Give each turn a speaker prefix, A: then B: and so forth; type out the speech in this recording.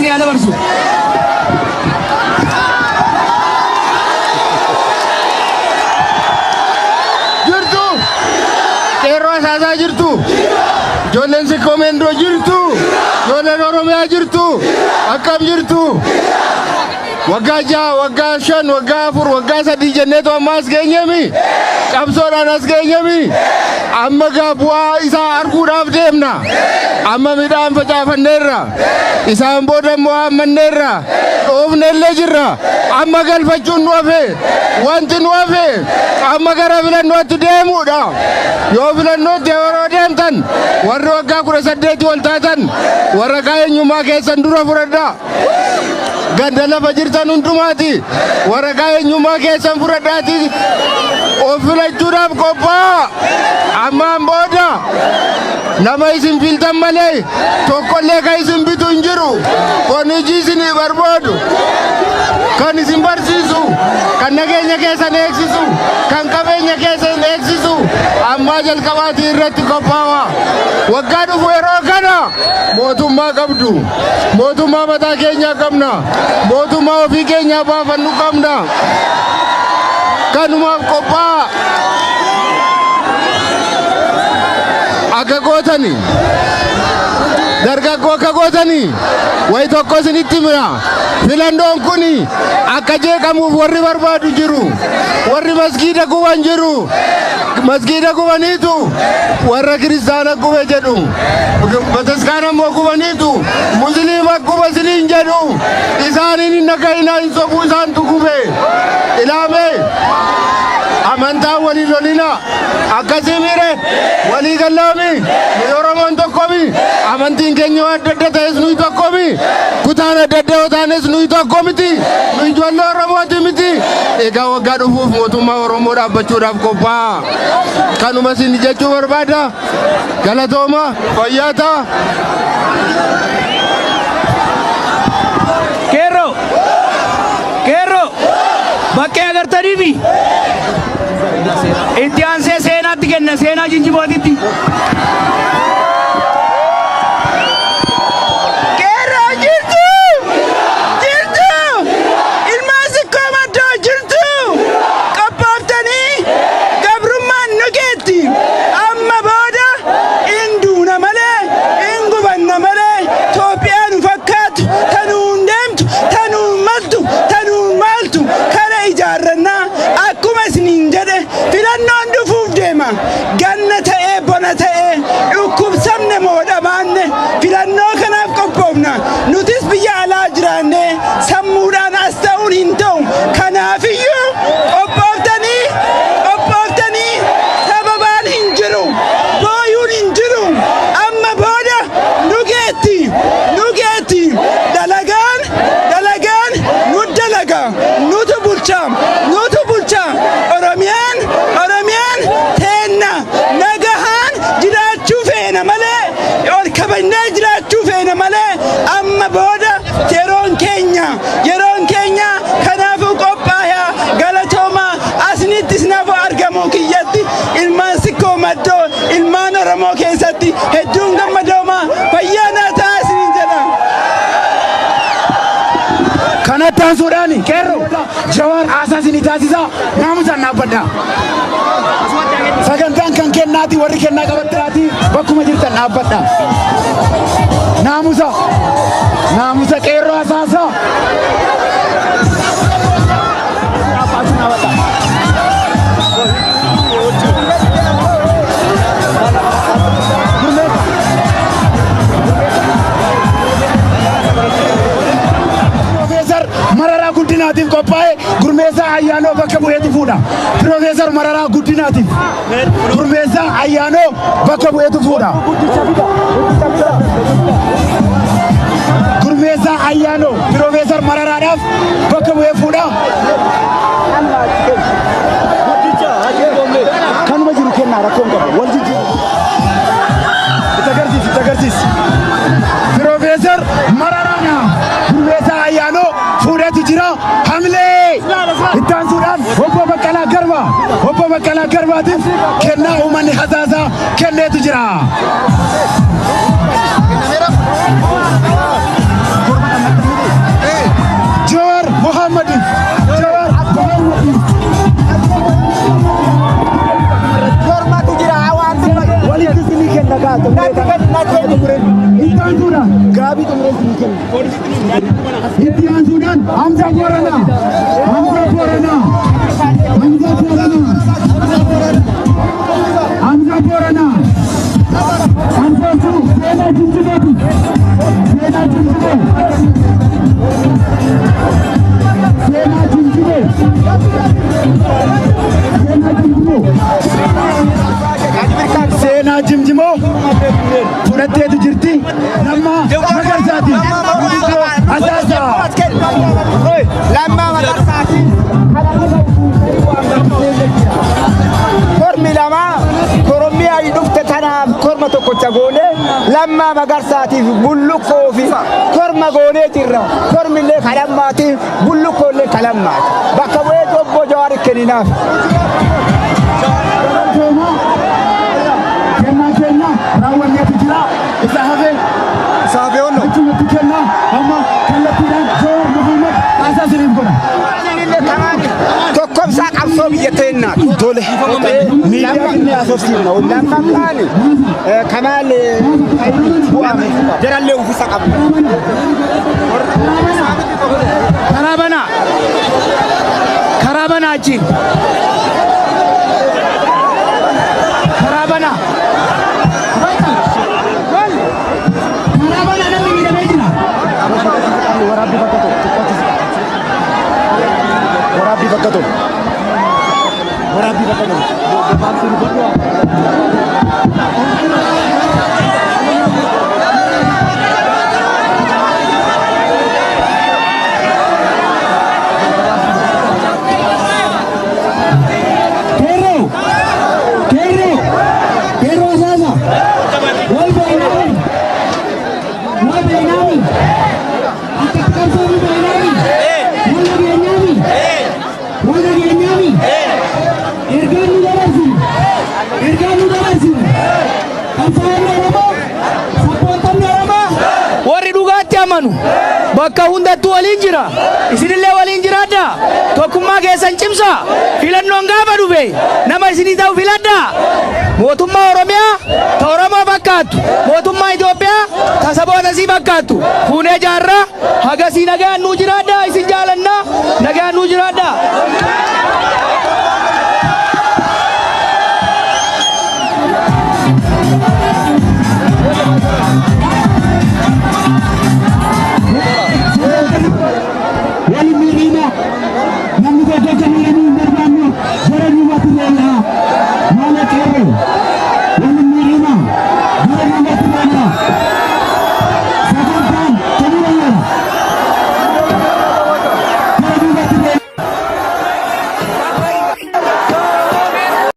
A: Ani ada bersu.
B: Jirtu. Kero Asaasaa jirtu. Jolen si komendo jirtu. Jolen Oromiyaa jirtu. Akkam jirtu. Waggaa 6, waggaa 5, waggaa 4, waggaa 3 jenneetu ammas geenyemi. Qabsoodhaan as geenyemi. Amma bu'aa isaa arguudhaaf deemna. Amma midhaan facaafanneerra. Isaan booda immoo hammanneerra. Dhoofnellee jirra. Amma galfachuun nu hafe. Wanti nu hafe amma gara filannootti deemuudha. Yoo filannootti yeroo deemtan warri waggaa 18 ol taatan warra eenyummaa keessan dura fudhadhaa. Ganda lafa jirtan hundumaati warra eenyummaa keessan fudhadhaati of filachuudhaaf qophaa'a. Ammaan booda nama isin filtan malee tokkollee kan isin bitu hin jiru. Kun hojii isinii barbaadu kan isin barsiisu kan nageenya keessan eegsisu kan qabeenya keessan eegsisu ammaa jalqabaatii irratti qophaa'a. Waggaa dhufu yeroo kana mootummaa qabdu. Mootummaa mataa keenyaa qabna. Mootummaa ofii keenyaa baafannu qabna. Kanumaaf qophaa'a. Akka gootanii dargaggoo akka gootanii wayi tokko isinitti mira. Filannoon kuni akka jeeqamuuf warri barbaadu jiru. Warri masgiida guban jiru. Masgiida gubaniitu warra kiristaana gube jedhu. Bataskaana immoo gubaniitu musliima guba isiniin jedhu. Isaaniin hin dhaga'inaa hin sobuu isaantu gube. Ilaamee amantaan walii lolina akkasii miire walii gallaami Oromoon tokkomi amantiin keenya adda adda ta'es nuyi tokkomi kutaan adda adda yoo taanes nuyi tokko miti nuyi ijoollee Oromooti miti. Egaa waggaa dhufuuf mootummaa Oromoo dhaabbachuudhaaf qophaa'a. Kanuma isin jechuu barbaada. Galatooma fayyaa ta'a.
A: Kerro bakkee agartaniifi itti aansee seenaatti kenna seenaa Jinjibootitti. Ganna ta'ee bona ta'ee dhukkubsamne moodhamanne filannoo kanaaf qophoofna. Nutis biyya alaa jiraanne sammuudhaan as ta'uun hin ta'u. Kanaafiyyuu qophooftanii sababaan hin jiru. Booyuun hin jiru. Amma booda nu geetti. Dalagaan nu dalaga. Nutu bulcha. Oromiyaan nagahaan jiraachuu feena malee ol kabajnee jiraachuu feena malee amma booda yeroon keenya kanaafuu qophaa'aa. Galatooma asinittis nafu argamu kiyyatti ilmaan sikkoo maddoo ilmaan Oromoo keessatti hedduun gammadooma fayyaa naa ta'a isiniin jedha.
C: Kanattaan suudhaani Kerro Jawaan haasaa isinii taasisaa naamusaan dhaabbadhaa. Sagantaan kan kennaati warri kennaa qabattiraati bakkuma jirtan dhaabbadhaa. Naamusa Qeerroo Asaasaa. Mararaa guddinaatiif qophaa'e gurmeessaa ayyaanoo bakka bu'eetu fuudha. Piroofeesar Mararaa guddinaatiif gurmeessaa ayyaanoo bakka bu'eetu fuudha. Gurmeessaa ayyaanoo Piroofeesar Mararaadhaaf bakka bu'ee fuudha. Kanuma jiru kennaa rakkoon qabu wal jijjiiru. Itti agarsiisi. Piroofeesar Mararaadhaaf gurmeessaa ayyaanoo fuudheetu jira. Hamilee ittaan suudhaan obbo Baqqalaa Garbaatiif kennaa uummanni Hasaasaa kenneetu jira. Itian Sudan, Hamza Borana, Hamza Borana, Hamza Borana, Hamza Borana, Hamza Su, Sena Jinjimo, Sena Jinjimo, Sena Jinjimo, Sena Jinjimo, Sena Jinjimo, Fudhattee jirti, nama Magarsaati, Asaasaa.
D: Lamma Magarsaati. Kormi lama Oromiyaa dhufte tanaaf korma tokkocha goone lamma Magarsaatiif bullukkoo fi korma goonee jirra. Kormillee kalammaatiif bullukkoolee kalammaati. Bakka bu'ee Obbo Jawaar kenninaaf. Kenna raawwanneetu jira. Isa hafe onno. Achumatti kenna amma kallattiidhaan Jawaar Mohammed Asaasiriif godha. Tokkomsaa qabsoo biyya teenna. Tole. Miidiyaa inni asoofsiifna. Lammaffaan Kamaal bu'ame jarallee uffisa qabu. Karaa banaa achiin. Waraabbii bakka ta'u. Kerro Asaasaa. Wal bainami. Akka qabsoo bainami. Wal geenyami. Ergaan nu dabarsi. Qabsaa'onni Oromoo, sabboontoonni Oromoo. Warri dhugaatti amanu bakka hundattuu waliin jira. Isinillee waliin jiraadha. Tokkummaa keessan cimsa. Filannoon gaafa dhufe nama isinii ta'u filadha. Mootummaa Oromiyaa ta Oromoo fakkaattu. Mootummaa Itoophiyaa ta saboota isii fakkaattu.